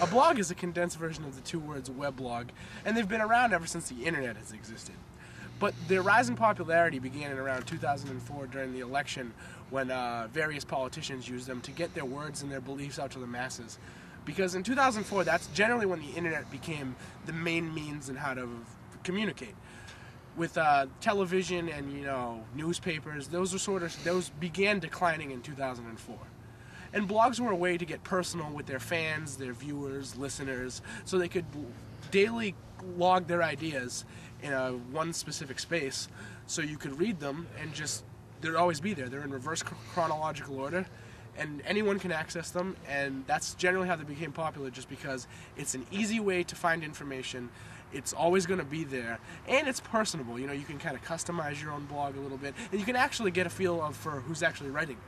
A blog is a condensed version of the two words weblog, and they've been around ever since the internet has existed. But their rise in popularity began in around 2004 during the election, when various politicians used them to get their words and their beliefs out to the masses. Because in 2004, that's generally when the internet became the main means in how to communicate. With television and newspapers, those began declining in 2004. And blogs were a way to get personal with their fans, their viewers, listeners, so they could daily log their ideas in one specific space, so you could read them and they'd always be there. They're in reverse chronological order, and anyone can access them, and that's generally how they became popular, just because it's an easy way to find information. It's always going to be there, and it's personable. You can kind of customize your own blog a little bit, and you can actually get a feel for who's actually writing it.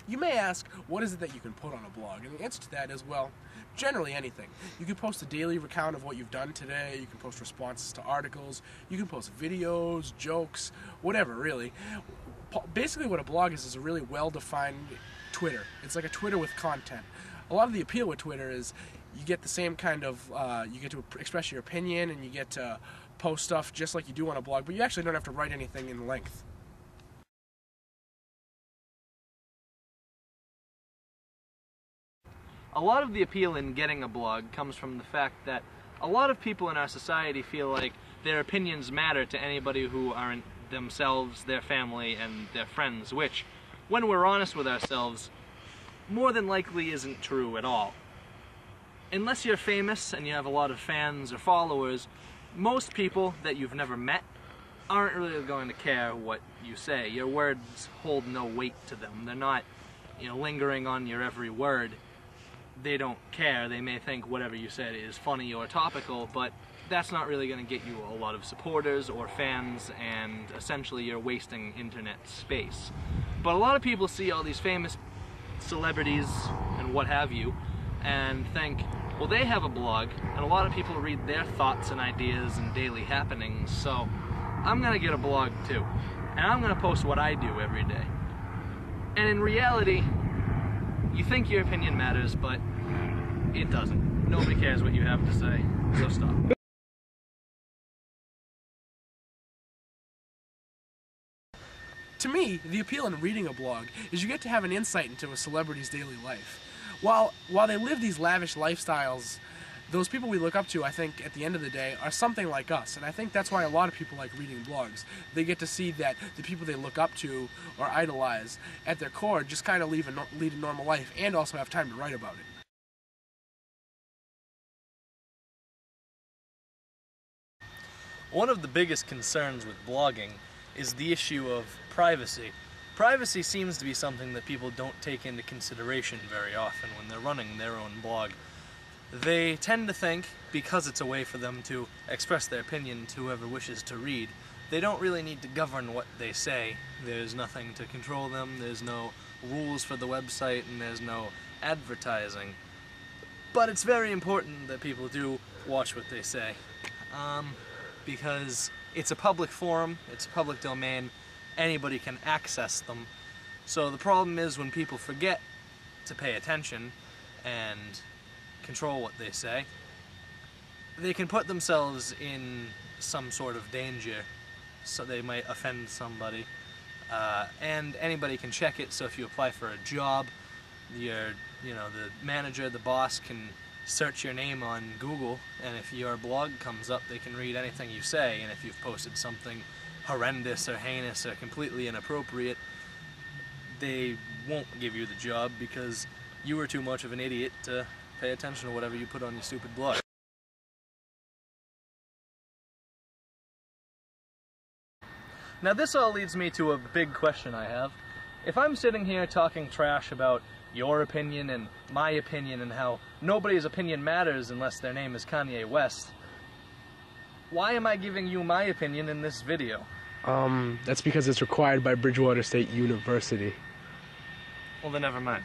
You may ask, what is it that you can put on a blog? And the answer to that is, well, generally anything. You can post a daily recount of what you've done today, you can post responses to articles, you can post videos, jokes, whatever, really. Basically what a blog is a really well-defined Twitter. It's like a Twitter with content. A lot of the appeal with Twitter is you get the same kind of, you get to express your opinion and you get to post stuff just like you do on a blog, but you actually don't have to write anything in length. A lot of the appeal in getting a blog comes from the fact that a lot of people in our society feel like their opinions matter to anybody who aren't themselves, their family, and their friends, which, when we're honest with ourselves, more than likely isn't true at all. Unless you're famous and you have a lot of fans or followers, most people that you've never met aren't really going to care what you say. Your words hold no weight to them. They're not, lingering on your every word. They don't care. They may think whatever you said is funny or topical, but that's not really going to get you a lot of supporters or fans, and essentially you're wasting internet space. But a lot of people see all these famous celebrities and what have you and think, well, they have a blog, and a lot of people read their thoughts and ideas and daily happenings, so I'm going to get a blog too, and I'm going to post what I do every day. And in reality, you think your opinion matters, but it doesn't. Nobody cares what you have to say, so stop. To me, the appeal in reading a blog is you get to have an insight into a celebrity's daily life. While they live these lavish lifestyles, those people we look up to, I think, at the end of the day, are something like us. And I think that's why a lot of people like reading blogs. They get to see that the people they look up to or idolize, at their core, just kind of lead a normal life and also have time to write about it. One of the biggest concerns with blogging is the issue of privacy. Privacy seems to be something that people don't take into consideration very often when they're running their own blog. They tend to think, because it's a way for them to express their opinion to whoever wishes to read, they don't really need to govern what they say. There's nothing to control them, there's no rules for the website, and there's no advertising. But it's very important that people do watch what they say. Because it's a public forum, it's a public domain, anybody can access them. So the problem is when people forget to pay attention and control what they say, they can put themselves in some sort of danger, so they might offend somebody, and anybody can check it. So if you apply for a job, the manager, the boss can search your name on Google, and if your blog comes up, they can read anything you say, and if you've posted something horrendous or heinous or completely inappropriate, they won't give you the job because you were too much of an idiot to pay attention to whatever you put on your stupid blog. Now this all leads me to a big question I have. If I'm sitting here talking trash about your opinion and my opinion and how nobody's opinion matters unless their name is Kanye West, why am I giving you my opinion in this video? That's because it's required by Bridgewater State University. Well then never mind.